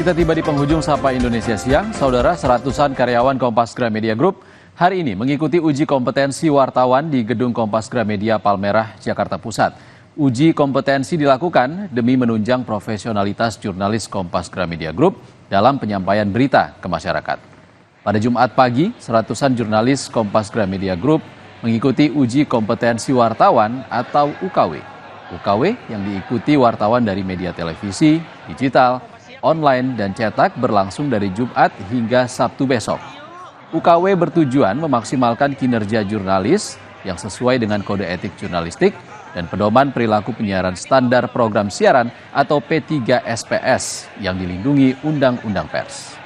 kita tiba di penghujung Sapa Indonesia Siang. Saudara, seratusan karyawan Kompas Gramedia Group hari ini mengikuti uji kompetensi wartawan di Gedung Kompas Gramedia Palmerah, Jakarta Pusat. Uji kompetensi dilakukan demi menunjang profesionalitas jurnalis Kompas Gramedia Group dalam penyampaian berita ke masyarakat. Pada Jumat pagi, seratusan jurnalis Kompas Gramedia Group mengikuti uji kompetensi wartawan atau UKW. UKW yang diikuti wartawan dari media televisi, digital, online, dan cetak berlangsung dari Jumat hingga Sabtu besok. UKW bertujuan memaksimalkan kinerja jurnalis yang sesuai dengan kode etik jurnalistik dan pedoman perilaku penyiaran standar program siaran atau P3SPS yang dilindungi Undang-Undang Pers.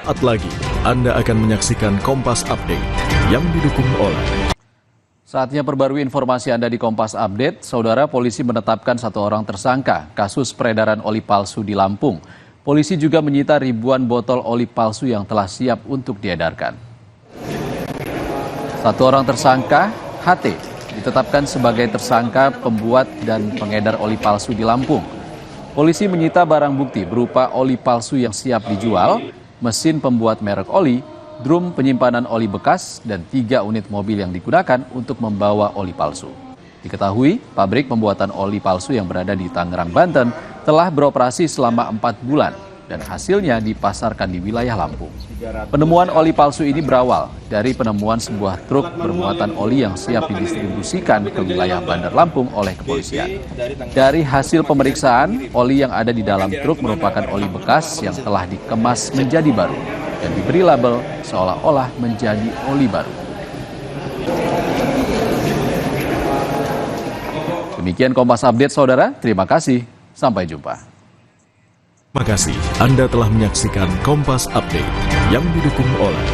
Saat lagi, Anda akan menyaksikan Kompas Update yang didukung oleh... Saatnya perbarui informasi Anda di Kompas Update. Saudara, polisi menetapkan 1 orang tersangka kasus peredaran oli palsu di Lampung. Polisi juga menyita ribuan botol oli palsu yang telah siap untuk diedarkan. 1 orang tersangka, HT, ditetapkan sebagai tersangka pembuat dan pengedar oli palsu di Lampung. Polisi menyita barang bukti berupa oli palsu yang siap dijual, mesin pembuat merek oli, drum penyimpanan oli bekas, dan 3 unit mobil yang digunakan untuk membawa oli palsu. Diketahui, pabrik pembuatan oli palsu yang berada di Tangerang, Banten telah beroperasi selama 4 bulan dan hasilnya dipasarkan di wilayah Lampung. Penemuan oli palsu ini berawal dari penemuan sebuah truk bermuatan oli yang siap didistribusikan ke wilayah Bandar Lampung oleh kepolisian. Dari hasil pemeriksaan, oli yang ada di dalam truk merupakan oli bekas yang telah dikemas menjadi baru dan diberi label seolah-olah menjadi oli baru. Demikian Kompas Update, Saudara. Terima kasih. Sampai jumpa. Terima kasih Anda telah menyaksikan Kompas Update yang didukung oleh